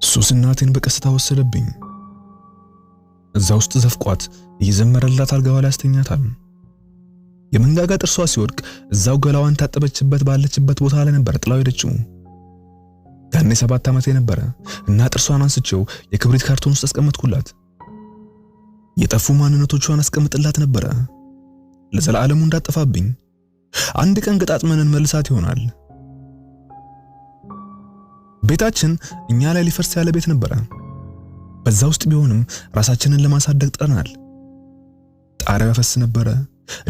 ሱስ እናቴን በቀስታ ወሰደብኝ። እዛ ውስጥ ዘፍቋት እየዘመረላት አልጋዋ ላይ አስተኛታል። የመንጋጋ ጥርሷ ሲወድቅ እዛው ገላዋን ታጠበችበት ባለችበት ቦታ ላይ ነበር ጥላው ሄደችው። ያኔ 7 ዓመቴ ነበረ እና ጥርሷን አንስቼው የክብሪት ካርቶን ውስጥ አስቀመጥኩላት። የጠፉ ማንነቶቿን አስቀምጥላት ነበረ ለዘላለሙ እንዳጠፋብኝ። አንድ ቀን ገጣጥመንን መልሳት ይሆናል። ቤታችን እኛ ላይ ሊፈርስ ያለ ቤት ነበረ። በዛ ውስጥ ቢሆንም ራሳችንን ለማሳደግ ጥረናል። ጣሪያው ያፈስ ነበረ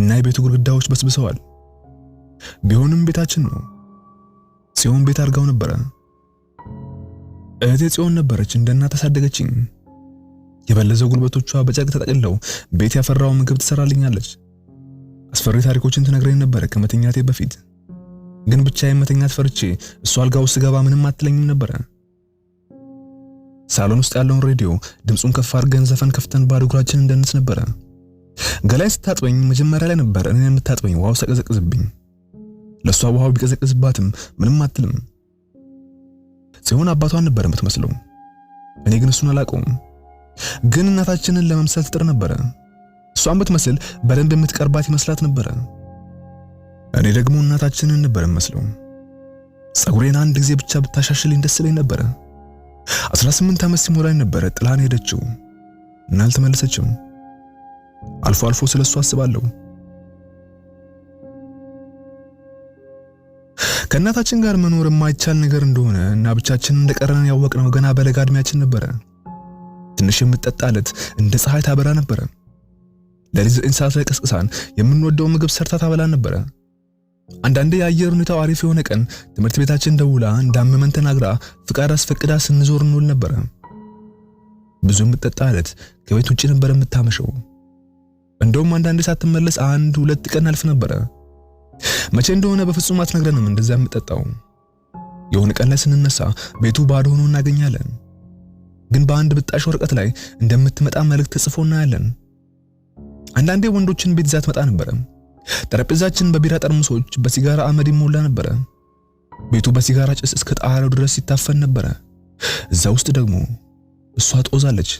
እና የቤቱ ግድግዳዎች በስብሰዋል። ቢሆንም ቤታችን ነው። ጽዮን ቤት አርጋው ነበረ። እህቴ ጽዮን ነበረች እንደ እናት አሳደገችኝ። የበለዘው ጉልበቶቿ በጨርቅ ተጠቅልለው ቤት ያፈራው ምግብ ትሰራልኛለች። አስፈሪ ታሪኮችን ትነግረኝ ነበር ከመተኛቴ በፊት። ግን ብቻዬን መተኛት ፈርቼ እሷ አልጋው ውስጥ ገባ ምንም አትለኝም ነበር። ሳሎን ውስጥ ያለውን ሬዲዮ ድምጹን ከፍ አድርገን ዘፈን ከፍተን ባዶ እግራችን እንደንስ ነበር። ገላይን ስታጥበኝ መጀመሪያ ላይ ነበር እኔን የምታጥበኝ ውሃው ሰቀዘቅዝብኝ። ለሷ ውሃው ቢቀዘቅዝባትም ምንም አትልም። ጽዮን አባቷን ነበር የምትመስለው። እኔ ግን እሱን አላውቀውም። ግን እናታችንን ለመምሰል ትጥር ነበር። እሷን ብትመስል በደንብ የምትቀርባት ይመስላት ነበር። እኔ ደግሞ እናታችንን ነበር የምመስለው። ጸጉሬን አንድ ጊዜ ብቻ ብታሻሽልኝ ደስ ይለኝ ነበር። 18 ዓመት ሲሞላኝ ነበር ጥላን ሄደችው እና አልተመለሰችም። አልፎ አልፎ ስለሱ አስባለሁ። ከእናታችን ጋር መኖር የማይቻል ነገር እንደሆነ እና ብቻችንን እንደቀረን ያወቅነው ገና በለጋ ዕድሜያችን ነበር። ትንሽ የምትጠጣለት እንደ ፀሐይ ታበራ ነበር። ለሊት 9 ሰዓት ላይ ቀስቅሳን የምንወደው ምግብ ሰርታ ታበላ ነበር። አንዳንዴ የአየር ሁኔታው አሪፍ የሆነ ቀን ትምህርት ቤታችን ደውላ እንዳመመን ተናግራ ፍቃድ አስፈቅዳ ስንዞር እንውል ነበር። ብዙ የምትጠጣለት ከቤት ውጪ ነበር የምታመሸው። እንደውም አንዳንዴ ሳትመለስ 1-2 ቀን አልፍ ነበር። መቼ እንደሆነ በፍጹም አትነግረንም እንደዛ የምትጠጣው። የሆነ ቀን ላይ ስንነሳ ቤቱ ባዶ ሆኖ እናገኛለን። ግን በአንድ ብጣሽ ወረቀት ላይ እንደምትመጣ መልእክት ተጽፎ እናያለን። አንዳንዴ ወንዶችን ቤት ይዛት መጣ ነበር። ጠረጴዛችን በቢራ ጠርሙሶች በሲጋራ አመድ ይሞላ ነበር። ቤቱ በሲጋራ ጭስ እስከ ጣራው ድረስ ይታፈን ነበር። እዛ ውስጥ ደግሞ እሷ ጦዛለች።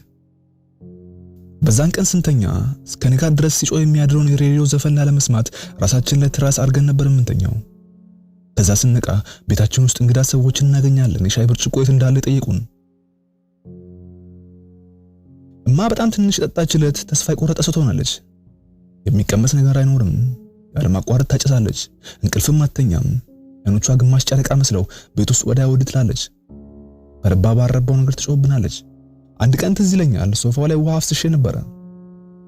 በዛን ቀን ስንተኛ እስከ ንጋት ድረስ ሲጮህ የሚያድረውን የሬዲዮ ዘፈን ላለመስማት ራሳችን ላይ ትራስ አድርገን ነበር የምንተኛው። ከዛ ስንነቃ ቤታችን ውስጥ እንግዳ ሰዎችን እናገኛለን። የሻይ ብርጭቆ የት እንዳለ ይጠይቁን። እማ በጣም ትንሽ ጠጣችለት ተስፋ የቆረጠ ሰው ትሆናለች። የሚቀመስ ነገር አይኖርም። ያለማቋረጥ ታጨሳለች። እንቅልፍም አትተኛም። አይኖቿ ግማሽ ጨረቃ መስለው ቤት ውስጥ ወዲያ ወዲህ ትላለች። በረባ ባረባው ነገር ትጮህብናለች። አንድ ቀን ትዝ ይለኛል ሶፋው ላይ ውሃ አፍስሼ ነበር።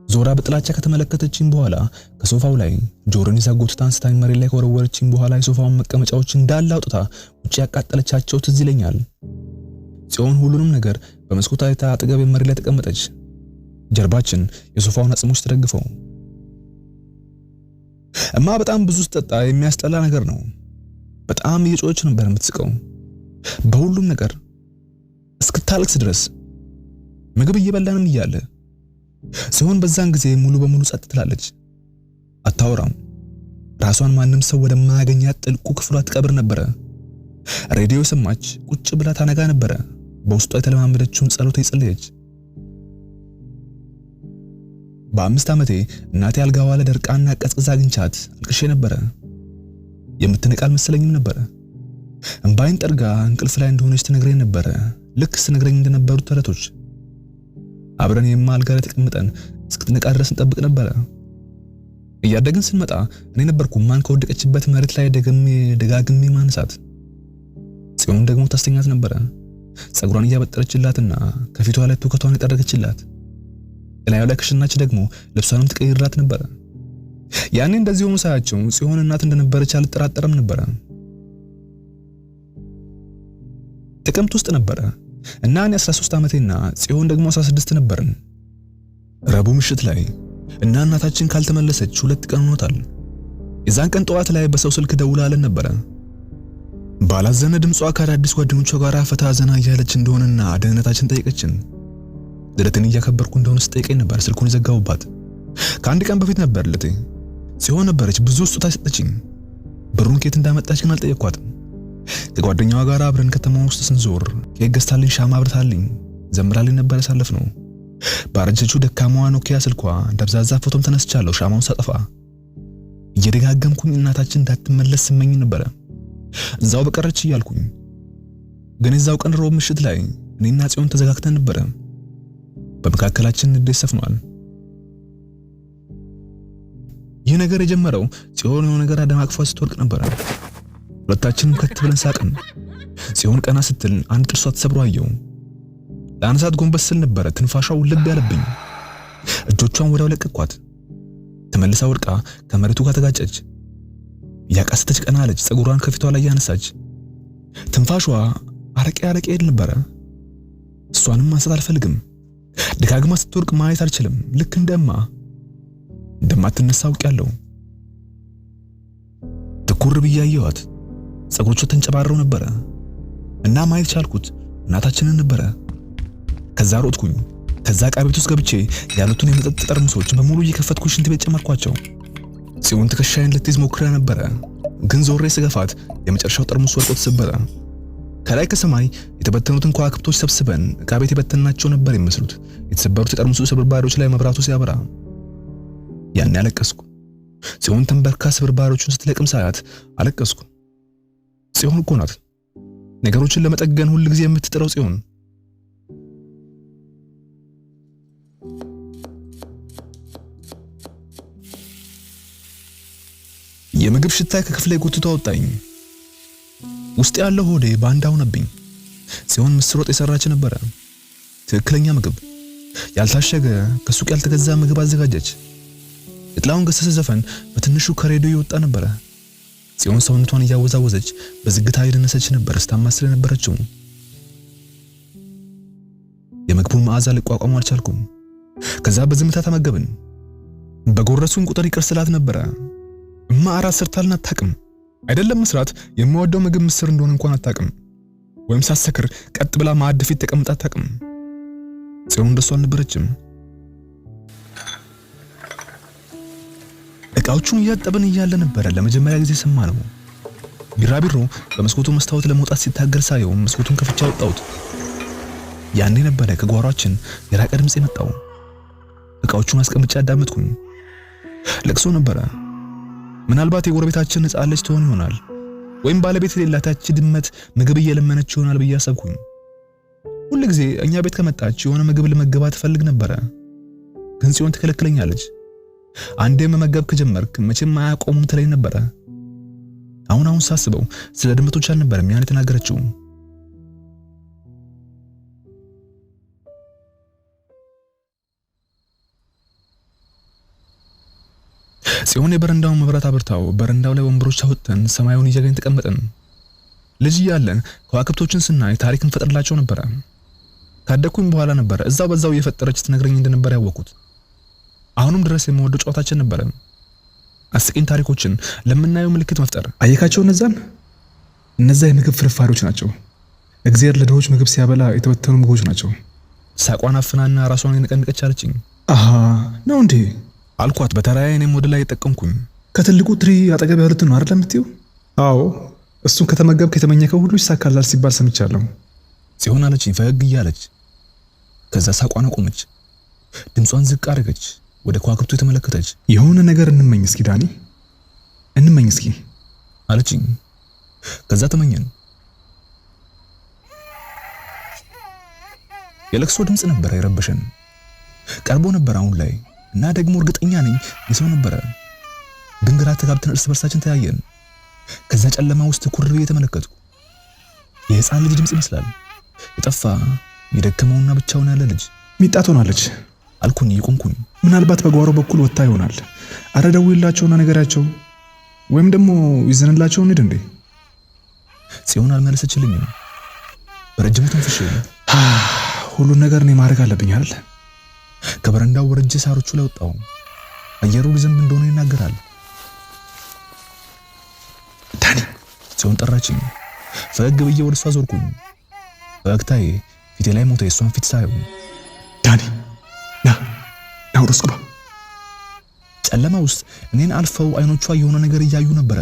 ዞራ በጥላቻ ከተመለከተችኝ በኋላ ከሶፋው ላይ ጆሮን ይዛ ጎትታ አንስታኝ መሬት ላይ ከወረወረችኝ በኋላ የሶፋውን መቀመጫዎች እንዳለ አውጥታ ውጪ ያቃጠለቻቸው ትዝ ይለኛል። ጽዮን ሁሉንም ነገር በመስኮት አይታ አጠገቤ መሬት ላይ ተቀመጠች። ጀርባችን የሶፋውን አጽሞች ተደግፈው። እማ በጣም ብዙ ስትጠጣ የሚያስጠላ ነገር ነው። በጣም እየጮኸች ነበር የምትስቀው በሁሉም ነገር እስክታለቅስ ድረስ። ምግብ እየበላንም እያለ ሲሆን በዛን ጊዜ ሙሉ በሙሉ ጸጥ ትላለች። አታወራም። ራሷን ማንም ሰው ወደማያገኛት ጥልቁ ክፍሏ ትቀብር ነበር። ሬዲዮ ሰማች፣ ቁጭ ብላ ታነጋ ነበር። በውስጧ የተለማመደችውን ጸሎት ይጸልየች። በ5 ዓመቴ እናቴ አልጋዋ ላይ ደርቃና ቀዝቅዛ አግኝቻት አልቅሼ ነበር። የምትነቃ አልመሰለኝም ነበር። እንባይን ጠርጋ እንቅልፍ ላይ እንደሆነች ትነግረኝ ነበር። ልክ ስነግረኝ እንደነበሩት ተረቶች። አብረን የማልጋ ላይ ተቀምጠን እስክትነቃ ድረስ እንጠብቅ ነበር። እያደግን ስንመጣ እኔ ነበርኩ ማን ከወደቀችበት መሬት ላይ ደጋግሜ ማንሳት። ጽዮን ደግሞ ታስተኛት ነበር። ጸጉሯን እያበጠረችላትና ከፊቷ ላይ ትውከቷን የጠረገችላት። እላዩ ላይ ከሽናች ደግሞ ልብሷንም ትቀይርላት ነበር። ያኔ እንደዚህ ሆኖ ሳያቸው ጽዮን እናት እንደነበረች አልጠራጠረም ነበር። ጥቅምት ውስጥ ነበር እና እኔ 13 ዓመቴና ጽዮን ደግሞ 16 ነበርን። ረቡዕ ምሽት ላይ እና እናታችን ካልተመለሰች 2 ቀን ሆኖታል። የዛን ቀን ጠዋት ላይ በሰው ስልክ ደውላለን ነበር። ባላዘነ ድምጿ ከአዳዲስ ጓደኞቿ ጋር ፈታ ዘና እያለች እንደሆነና ደህንነታችን ጠየቀችን። ልደትን እያከበርኩ እንደሆነ ስጠይቀኝ ነበር ስልኩን የዘጋሁባት። ከአንድ ቀን በፊት ነበር ልደቴ። ጽዮን ነበረች ብዙ ስጦታ ሰጠችኝ። ብሩን ከየት እንዳመጣች ግን አልጠየኳትም። ከጓደኛዋ ጋር አብረን ከተማው ውስጥ ስንዞር ኬክ ገዝታልኝ ሻማ አብርታልኝ ዘምራልኝ ነበር ያሳለፍነው። ባረጀችው ደካማዋ ኖኪያ ስልኳ ደብዛዛ ፎቶም ተነስቻለሁ ሻማውን ሳጠፋ። እየደጋገምኩኝ እናታችን እንዳትመለስ ስመኝ ነበር እዛው በቀረች እያልኩኝ። ግን እዛው ቀን ሮብ ምሽት ላይ እኔና ጽዮን ተዘጋግተን ነበር። በመካከላችን ንዴት ሰፍኗል። ይህ ነገር የጀመረው ጽዮን የሆነ ነገር አደማቅፏ ስትወርቅ ነበር። ሁለታችንም ከት ብለን ሳቅን። ጽዮን ቀና ስትል አንድ ጥርሷ ተሰብሮ አየው። ለአንሳት ጎንበስ ስል ነበር ትንፋሻው ልብ ያለብኝ። እጆቿን ወዲያው ለቀቋት። ተመልሳ ወድቃ ከመሬቱ ጋር ተጋጨች። ያቃስተች ቀና አለች። ፀጉሯን ከፊቷ ላይ ያነሳች። ትንፋሿ አረቄ ይል ነበር። እሷንም ማንሳት አልፈልግም። ደጋግማ ስትወርቅ ማየት አልችልም። ልክ እንደማትነሳ አውቄያለሁ። ትኩር ብዬ አየኋት። ፀጉሮቿ ተንጨባረው ነበር እና ማየት ቻልኩት እናታችንን ነበር። ከዛ ሮጥኩኝ። ከዛ ዕቃ ቤት ውስጥ ገብቼ ያሉትን የመጠጥ ጠርሙሶች በሙሉ እየከፈትኩ ሽንት ቤት ጨመርኳቸው። ጽዮን ትከሻዬን ልትይዝ ሞክራ ነበር፣ ግን ዞሬ ስገፋት የመጨረሻው ጠርሙስ ወድቆ ተሰበረ። ከላይ ከሰማይ የተበተኑትን ከዋክብቶች ሰብስበን ዕቃ ቤት የበተናቸው ነበር የሚመስሉት የተሰበሩት የጠርሙሱ ስብርባሪዎች ላይ መብራቱ ሲያበራ። ያን ያለቀስኩ። ጽዮን ተንበርካ ስብርባሪዎቹን ስትለቅም ሳያት አለቀስኩ። ጽዮን እኮ ናት ነገሮችን ለመጠገን ሁሉ ጊዜ የምትጥረው ጽዮን። የምግብ ሽታ ከክፍሌ ጎትቶ አወጣኝ። ውስጥ ያለው ሆዴ ባንዳ ሆነብኝ። ጽዮን ምስር ወጥ የሰራች ነበር። ትክክለኛ ምግብ፣ ያልታሸገ ከሱቅ ያልተገዛ ምግብ አዘጋጀች። የጥላሁን ገሰሰ ዘፈን በትንሹ ከሬዲዮ ይወጣ ነበር። ጽዮን ሰውነቷን እያወዛወዘች በዝግታ እየደነሰች ነበር ስታማስል ነበረችው። የምግቡን መዓዛ ልቋቋም አልቻልኩም። ከዛ በዝምታ ተመገብን። በጎረሱን ቁጥር ይቅር ስላት ነበር። እማ አራት ሰርታልን አታውቅም። አይደለም መስራት የምወደው ምግብ ምስር እንደሆነ እንኳን አታውቅም። ወይም ሳሰክር ቀጥ ብላ ማዕድ ፊት ተቀምጣ አታውቅም። ጽዮን እንደሷ አልነበረችም። ዕቃዎቹን እያጠብን እያለ ነበር ለመጀመሪያ ጊዜ ሰማነው። ቢራቢሮ በመስኮቱ መስታወት ለመውጣት ሲታገል ሳየው መስኮቱን ከፍቼ አወጣሁት። ያኔ ነበር ከጓሯችን የራቀ ድምጽ የመጣው። ዕቃዎቹን አስቀምጬ አዳመጥኩኝ። ለቅሶ ነበር። ምናልባት የጎረቤታችን ሕፃን ልጅ ትሆን ይሆናል፣ ወይም ባለቤት የሌላት ያቺ ድመት ምግብ እየለመነች ይሆናል ብዬ አሰብኩኝ። ሁሉ ጊዜ እኛ ቤት ከመጣች የሆነ ምግብ ለመገባት ፈልግ ነበር፣ ግን ጽዮን ትከለክለኛለች። አንዴ መመገብ ከጀመርክ መቼም አያቆሙም ትለኝ ነበር። አሁን ሳስበው ስለ ድመቶች አልነበረም ያን የተናገረችው። ጽዮን የበረንዳውን መብራት አብርታው በረንዳው ላይ ወንበሮች አወጥተን ሰማዩን እያገኝ ተቀመጥን። ልጅ እያለን ከዋክብቶችን ስናይ ታሪክ እንፈጥርላቸው ነበር። ካደኩኝ በኋላ ነበር በዛው እየፈጠረች ትነግረኝ እንደነበር ያወቁት። አሁንም ድረስ የምወደው ጨዋታችን ነበር፣ አስቂኝ ታሪኮችን ለምናየው ምልክት መፍጠር። አየካቸው እነዛ የምግብ ፍርፋሪዎች ናቸው። እግዚአብሔር ለድሆች ምግብ ሲያበላ የተበተኑ ምግቦች ናቸው። ሳቋን አፍናና ራሷን የነቀነቀች አለችኝ። አሃ ነው እንዴ አልኳት በተራዬ እኔም ወደ ላይ ተጠቀምኩኝ። ከትልቁ ትሪ አጠገብ ያሉት ነው አይደል የምትይው? አዎ እሱን ከተመገብክ የተመኘከው ሁሉ ይሳካላል ሲባል ሰምቻለሁ። ጽዮን አለችኝ ፈገግ እያለች። ከዛ ሳቋን አቆመች። ድምጿን ዝቅ አደረገች። ወደ ከዋክብቱ የተመለከተች። የሆነ ነገር እንመኝ እስኪ ዳኒ፣ እንመኝ እስኪ አለችኝ። ከዛ ተመኘን። የለቅሶ ድምጽ ነበር የረበሸን። ቀርቦ ነበር አሁን ላይ እና ደግሞ እርግጠኛ ነኝ የሰው ነበር። ግን ግራ ተጋብተን እርስ በርሳችን ተያየን። ከዛ ጨለማ ውስጥ ኩር ብዬ ተመለከትኩ። የሕፃን ልጅ ድምጽ ይመስላል። የጠፋ የደከመውና ብቻውን ያለ ልጅ። ሚጣ ትሆናለች አልኩኝ እየቆምኩኝ። ምናልባት በጓሮ በኩል ወጣ ይሆናል። አረ ደውይላቸውና ነገራቸው፣ ወይም ደግሞ ይዘንላቸው እንሂድ እንዴ። ጽዮን አልመለሰችልኝም። በረጅሙ ተንፍሼ ሁሉን ነገር እኔ ማድረግ አለብኝ አይደል? ከበረንዳው ወርጄ ሳሮቹ ላይ ወጣሁ። አየሩ ሊዘንብ እንደሆነ ይናገራል። ዳኒ ጽዮን ጠራችኝ። ፈገግ ብዬ ወደ እሷ ዞርኩኝ። ፈገግታዬ ፊቴ ላይ ሞተ። የእሷን ፊት ሳየው ዳኒ ና ወደ ውስጥ ግባ። ጨለማ ውስጥ እኔን አልፈው አይኖቿ የሆነ ነገር እያዩ ነበረ።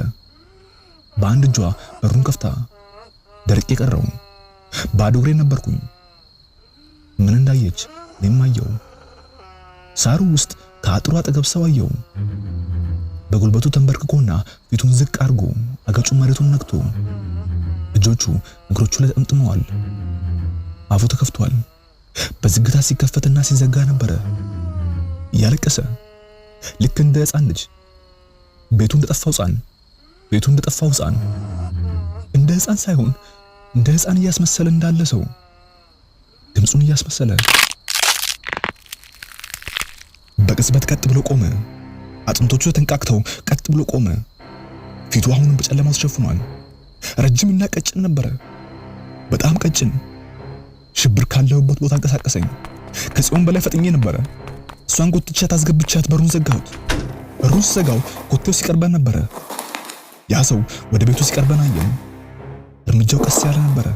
በአንድ እጇ በሩን ከፍታ ደርቄ ቀረው። ባዶ እግሬን ነበርኩኝ። ምን እንዳየች እኔም አየው። ሳሩ ውስጥ ከአጥሩ አጠገብ ሰው አየው። በጉልበቱ ተንበርክኮና ፊቱን ዝቅ አድርጎ አገጩን መሬቱን ነክቶ እጆቹ እግሮቹ ላይ ተጠምጥመዋል። አፉ ተከፍቷል። በዝግታ ሲከፈትና ሲዘጋ ነበረ። እያለቀሰ ልክ እንደ ሕፃን ልጅ ቤቱ እንደጠፋው ሕፃን እንደ ሕፃን ሳይሆን እንደ ሕፃን እያስመሰለ እንዳለ ሰው ድምፁን እያስመሰለ በቅጽበት ቀጥ ብሎ ቆመ። አጥንቶቹ ተንቃቅተው ቀጥ ብሎ ቆመ። ፊቱ አሁንም በጨለማ ተሸፍኗል። ረጅምና ቀጭን ነበረ፣ በጣም ቀጭን። ሽብር ካለሁበት ቦታ አንቀሳቀሰኝ። ከጽዮን በላይ ፈጥኜ ነበረ። እሷን ጎትቻት አስገብቻት በሩን ዘጋሁት። በሩን ስዘጋው ኮቴው ሲቀርበን ነበረ። ያ ሰው ወደ ቤቱ ሲቀርበን አየን። እርምጃው ቀስ ያለ ነበረ።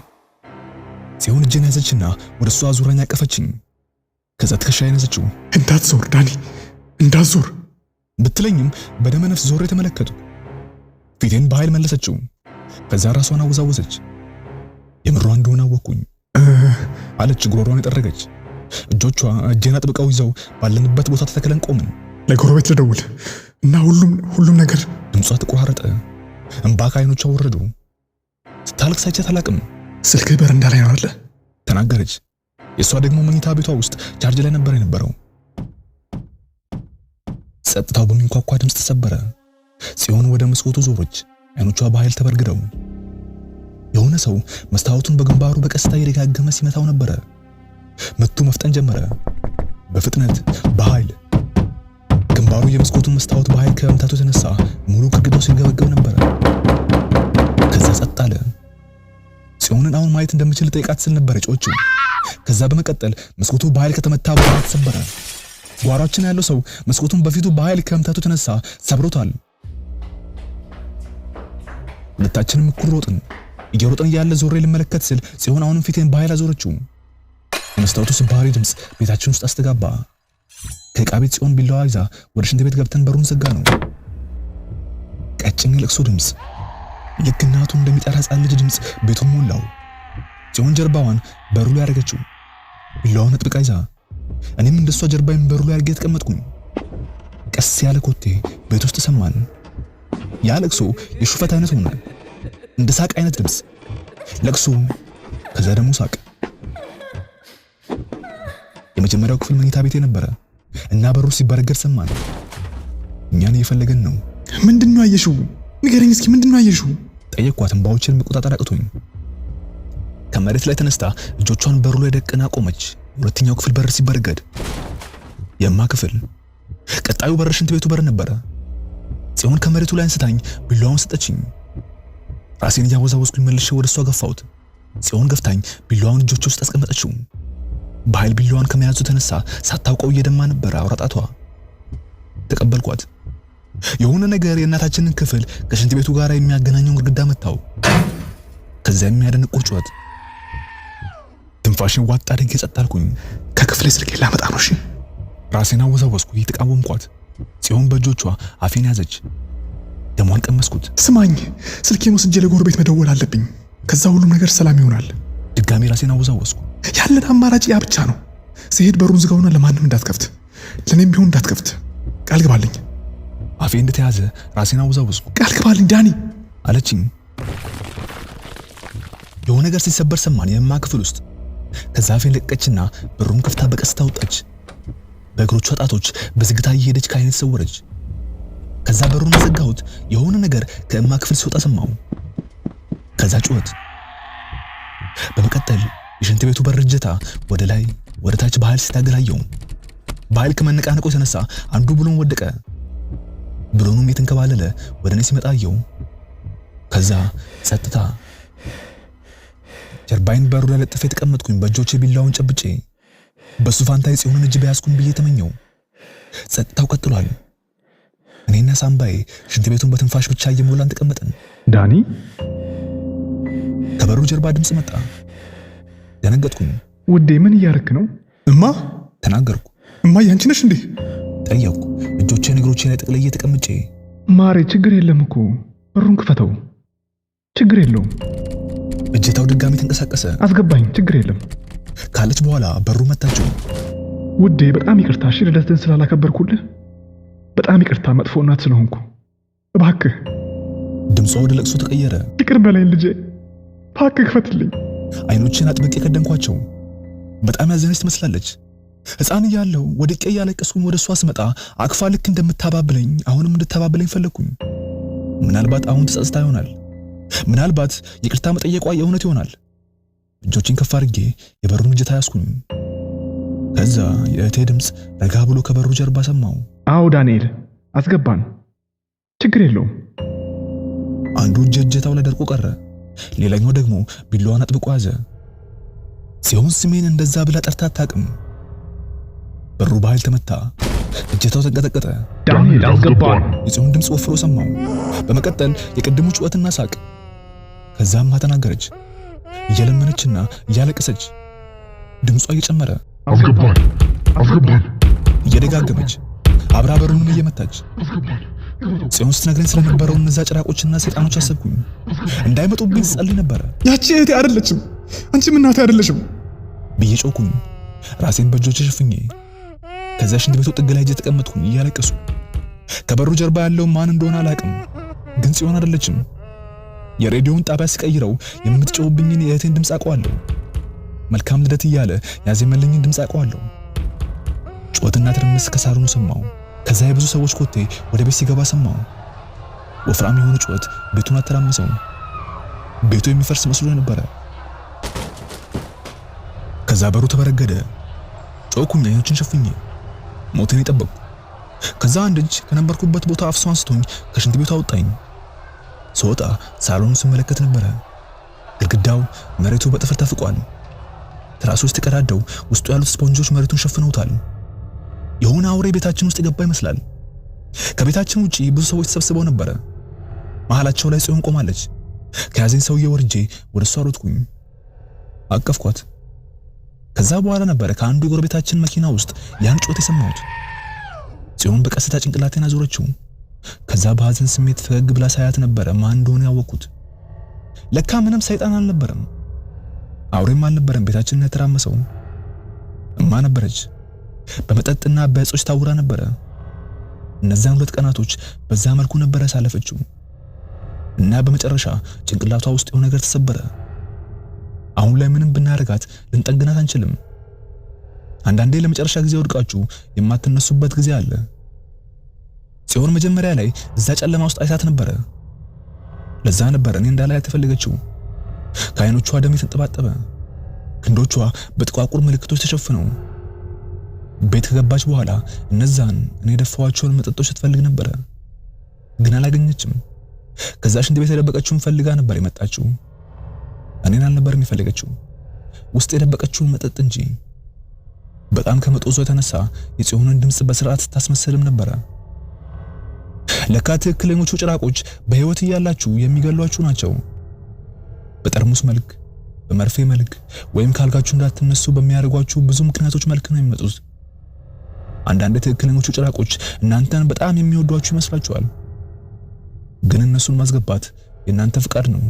ጽዮን እጄን ያዘችና ወደ እሷ አዙራኝ አቀፈችኝ። ከዛ ትከሻዬን ያዘችው። እንዳትዞር ዳኒ እንዳትዞር ብትለኝም በደመ ነፍስ ዞር የተመለከቱ ፊቴን በኃይል መለሰችው። ከዛ ራሷን አወዛወዘች። የምሯ እንደሆነ አወቅኩኝ አለች ጉሮሯን የጠረገች። እጆቿ እጄን አጥብቀው ይዘው ባለንበት ቦታ ተተክለን ቆምን። ለጎረቤት ልደውል እና ሁሉም ነገር። ድምጿ ተቆራረጠ። እንባ ከዓይኖቿ ወረዱ። ስታለቅስ አይቻት አላቅም። ስልክህ በረንዳ ላይ ነው አለ ተናገረች። የሷ ደግሞ መኝታ ቤቷ ውስጥ ቻርጅ ላይ ነበር የነበረው። ጸጥታው በሚንኳኳ ድምፅ ተሰበረ። ጽዮን ወደ መስኮቱ ዞረች። ዓይኖቿ በኃይል ተበርግደው። የሆነ ሰው መስታወቱን በግንባሩ በቀስታ እየደጋገመ ሲመታው ነበረ። ምቱ መፍጠን ጀመረ። በፍጥነት በኃይል ግንባሩ የመስኮቱን መስታወት በኃይል ከመምታቱ የተነሳ ሙሉ ግድግዳው ሲንገበገብ ነበረ። ከዛ ጸጥ አለ። ጽዮንን አሁን ማየት እንደምችል ጠይቃት ስል ነበር ጮችው። ከዛ በመቀጠል መስኮቱ በኃይል ከተመታ በኋላ ተሰበረ። ጓሯችን ያለው ሰው መስኮቱን በፊቱ በኃይል ከመምታቱ የተነሳ ሰብሮታል። ሁለታችንም እኩል ሮጥን። እየሮጥን እያለ ዞሬ ልመለከት ስል ጽዮን አሁንም ፊቴን በኃይል አዞረችው። የመስታወቱ ስባሪ ድምፅ ቤታችን ውስጥ አስተጋባ። ከዕቃ ቤት ጽዮን ቢላዋ ይዛ ወደ ሽንት ቤት ገብተን በሩን ዘጋ ነው። ቀጭን የለቅሶ ድምፅ፣ ልክ እናቱ እንደሚጠራ ሕፃን ልጅ ድምፅ ቤቱን ሞላው። ጽዮን ጀርባዋን በሩ ላይ አደረገችው፣ ቢላዋን አጥብቃ ይዛ። እኔም እንደሷ ጀርባዬን በሩ ላይ አድርጌ ተቀመጥኩኝ። ቀስ ያለ ኮቴ ቤት ውስጥ ሰማን። ያ ለቅሶ የሹፈት አይነት ሆነ፣ እንደ ሳቅ አይነት ድምፅ። ለቅሶ፣ ከዛ ደግሞ ሳቅ። የመጀመሪያው ክፍል መኝታ ቤቴ ነበረ እና በሩ ሲበረገድ ሰማን። እኛን እየፈለገን ነው። ምንድነው አየሽው? ንገረኝ እስኪ ምንድነው አየሽው? ጠየቅኳት። እንባዎችን መቆጣጠር አቅቶኝ። ከመሬት ላይ ተነስታ እጆቿን በሩ ላይ ደቅና ቆመች። ሁለተኛው ክፍል በር ሲበረገድ የማ ክፍል። ቀጣዩ በር ሽንት ቤቱ በር ነበረ። ጽዮን ከመሬቱ ላይ አንስታኝ ቢላዋን ሰጠችኝ። ራሴን እያወዛወዝኩኝ መልሼ ወደ እሷ ገፋሁት። ጽዮን ገፍታኝ ቢላዋን እጆቿ ውስጥ አስቀመጠችው። በኃይል ቢላዋን ከመያዙ ተነሳ ሳታውቀው እየደማ ነበር አውራጣቷ። ተቀበልኳት። የሆነ ነገር የእናታችንን ክፍል ከሽንት ቤቱ ጋር የሚያገናኘው ግድግዳ መታው። ከዛ የሚያደንቅ ጩኸት። ትንፋሽን ዋጥ አድርጌ ጸጥ አልኩኝ። ከክፍሌ ስልኬ ላመጣ ነው። እሺ። ራሴን አወዛወዝኩ እየተቃወምኳት። ጽዮን በእጆቿ አፌን ያዘች። ደሟን ቀመስኩት። ስማኝ፣ ስልኬን ወስጄ ለጎረቤት መደወል አለብኝ። ከዛ ሁሉም ነገር ሰላም ይሆናል። ድጋሜ ራሴን አወዛወዝኩ። ያለን አማራጭ ያ ብቻ ነው። ሲሄድ በሩን ዝጋውና ለማንም እንዳትከፍት፣ ለኔም ቢሆን እንዳትከፍት ቃል ግባልኝ። አፌ እንደተያዘ ራሴን አወዛወዝኩ። ቃል ግባልኝ ዳኒ አለችኝ። የሆነ ነገር ሲሰበር ሰማን የማ ክፍል ውስጥ። ከዛ አፌን ለቀቀችና በሩን ከፍታ በቀስታ ወጣች። በእግሮቿ ጣቶች በዝግታ እየሄደች ከዓይኔ ተሰወረች። ከዛ በሩን ዘጋሁት። የሆነ ነገር ከእማ ክፍል ሲወጣ ሰማሁ። ከዛ ጩኸት። በመቀጠል የሽንት ቤቱ በር እጀታ ወደ ላይ ወደ ታች በኃይል ሲታገላየው። በኃይል ከመነቃነቁ የተነሳ አንዱ ብሎን ወደቀ። ብሎኑም የተንከባለለ ወደ እኔ ሲመጣ አየው። ከዛ ጸጥታ። ጀርባዬን በሩ ላይ ለጥፌ ተቀመጥኩኝ። በእጆቼ ቢላውን ጨብጬ በሱ ፋንታ የጽዮንን እጅ በያዝኩኝ ብዬ ተመኘው። ጸጥታው ቀጥሏል። እኔና ሳምባዬ ሽንት ቤቱን በትንፋሽ ብቻ እየሞላን ተቀመጥን። ዳኒ። ከበሩ ጀርባ ድምፅ መጣ። ደነገጥኩኝ። ውዴ ምን እያረክ ነው? እማ ተናገርኩ። እማ ያንቺ ነሽ እንዴ? ጠየቅኩ። እጆቼን እግሮቼ ላይ ጠቅልዬ ተቀምጬ። ማሬ ችግር የለም እኮ በሩን ክፈተው፣ ችግር የለውም። እጀታው ድጋሚ ተንቀሳቀሰ። አስገባኝ፣ ችግር የለም ካለች በኋላ በሩ መታችው። ውዴ በጣም ይቅርታ፣ እሺ ልደትን ስላላከበርኩልህ በጣም ይቅርታ፣ መጥፎ እናት ስለሆንኩ እባክህ። ድምጿ ወደ ለቅሶ ተቀየረ። ይቅር በለኝ ልጄ፣ እባክህ ክፈትልኝ። አይኖችን አጥብቄ ከደንኳቸው። በጣም ያዘነች ትመስላለች። ሕፃን እያለሁ ወድቄ እያለቀስኩኝ ወደ እሷ ስመጣ አቅፋ ልክ እንደምታባብለኝ አሁንም እንድታባብለኝ ፈለግኩኝ። ምናልባት አሁን ተጸጽታ ይሆናል። ምናልባት ይቅርታ መጠየቋ የእውነት ይሆናል። እጆችን ከፍ አድርጌ የበሩን እጀታ ያዝኩኝ። ከዛ የእህቴ ድምፅ ረጋ ብሎ ከበሩ ጀርባ ሰማው። አዎ ዳንኤል፣ አስገባን፣ ችግር የለውም። አንዱ እጅ እጀታው ላይ ደርቆ ቀረ። ሌላኛው ደግሞ ቢላዋን አጥብቆ ያዘ። ጽዮን ስሜን እንደዛ ብላ ጠርታ አታውቅም። በሩ በኃይል ተመታ። እጀታው ተንቀጠቀጠ። ዳንኤል አስገባን። የጽዮን ድምፅ ወፍሮ ሰማው። በመቀጠል የቅድሙ ጩኸትና ሳቅ። ከዛም ተናገረች፣ እየለመነችና እያለቀሰች፣ ድምጿ እየጨመረ አስገባን፣ አስገባን እየደጋገመች አብራ በሩንም እየመታች። ጽዮን ስትነግረኝ ስለነበረው እነዛ ጭራቆችና ሰይጣኖች አሰብኩኝ። እንዳይመጡብኝ ጸልይ ነበረ። ያቺ እህቴ አይደለችም፣ አንቺም እናቴ አይደለሽም ብዬ ጮኩኝ፣ ራሴን በእጆቼ ሸፍኜ። ከዛ ሽንት ቤቱ ጥግ ላይ ተቀመጥኩኝ እያለቀሱ። ከበሩ ጀርባ ያለው ማን እንደሆነ አላውቅም፣ ግን ጽዮን አይደለችም። የሬዲዮውን ጣቢያ ሲቀይረው የምትጮህብኝን የእህቴን ድምፅ አውቀዋለሁ። መልካም ልደት እያለ ያዜመልኝን ድምፅ አውቀዋለሁ። ጩኸትና ትርምስ ከሳሎኑ ሰማው። ከዛ የብዙ ሰዎች ኮቴ ወደ ቤት ሲገባ ሰማው። ወፍራም የሆነ ጩኸት ቤቱን አተራመሰው። ቤቱ የሚፈርስ መስሎ ነበረ። ከዛ በሩ ተበረገደ። ጮኩኝ፣ አይኖችን ሸፍኜ ሞቴን የጠበቅኩ። ከዛ አንድ እጅ ከነበርኩበት ቦታ አፍሶ አንስቶኝ ከሽንት ቤቱ አወጣኝ። ስወጣ ሳሎኑን ስመለከት ነበረ። ግድግዳው፣ መሬቱ በጥፍር ተፍቋል። ትራሶች ተቀዳደው ውስጡ ያሉት ስፖንጆች መሬቱን ሸፍነውታል። የሆነ አውሬ ቤታችን ውስጥ የገባ ይመስላል። ከቤታችን ውጪ ብዙ ሰዎች ተሰብስበው ነበረ። መሃላቸው ላይ ጽዮን ቆማለች። ከያዘኝ ሰውዬ ወርጄ ወደ እሷ ሮጥኩኝ፣ አቀፍኳት። ከዛ በኋላ ነበረ ከአንዱ የጎረቤታችን መኪና ውስጥ ያን ጮት የሰማሁት። ጽዮን በቀስታ ጭንቅላቴን አዞረችው። ከዛ በሐዘን ስሜት ፈገግ ብላ ሳያት ነበረ ማን እንደሆነ ያወቅኩት። ለካ ምንም ሰይጣን አልነበረም፣ አውሬም አልነበረም ቤታችንን ያተራመሰው። እማ ነበረች። በመጠጥና በእጾች ታውራ ነበረ። እነዛን 2 ቀናቶች በዛ መልኩ ነበረ ያሳለፈችው። እና በመጨረሻ ጭንቅላቷ ውስጥ የሆነ ነገር ተሰበረ። አሁን ላይ ምንም ብናረጋት ልንጠግናት አንችልም። አንዳንዴ ለመጨረሻ ጊዜ ወድቃችሁ የማትነሱበት ጊዜ አለ። ጽዮን መጀመሪያ ላይ እዛ ጨለማ ውስጥ አይታት ነበረ። ለዛ ነበር እኔ እንዳላያት ተፈልገችው። ከዓይኖቿ ደም የተንጠባጠበ፣ ክንዶቿ በጥቋቁር ምልክቶች ተሸፍነው። ቤት ከገባች በኋላ እነዛን እኔ ደፋዋቸውን መጠጦች ስትፈልግ ነበረ፣ ግን አላገኘችም። ከዛ ሽንት ቤት የደበቀችውን ፈልጋ ነበር የመጣችው። እኔን አልነበረም የፈለገችው፣ ውስጥ የደበቀችውን መጠጥ እንጂ። በጣም ከመጦዟ የተነሳ የጽዮንን ድምፅ በስርዓት ታስመስልም ነበረ። ለካ ትክክለኞቹ ጭራቆች በህይወት እያላችሁ የሚገሏችሁ ናቸው። በጠርሙስ መልክ፣ በመርፌ መልክ ወይም ካልጋችሁ እንዳትነሱ በሚያደርጓችሁ ብዙ ምክንያቶች መልክ ነው የሚመጡት። አንዳንድ ትክክለኞቹ ጭራቆች እናንተን በጣም የሚወዷችሁ ይመስላችኋል፣ ግን እነሱን ማስገባት የእናንተ ፍቃድ ነው።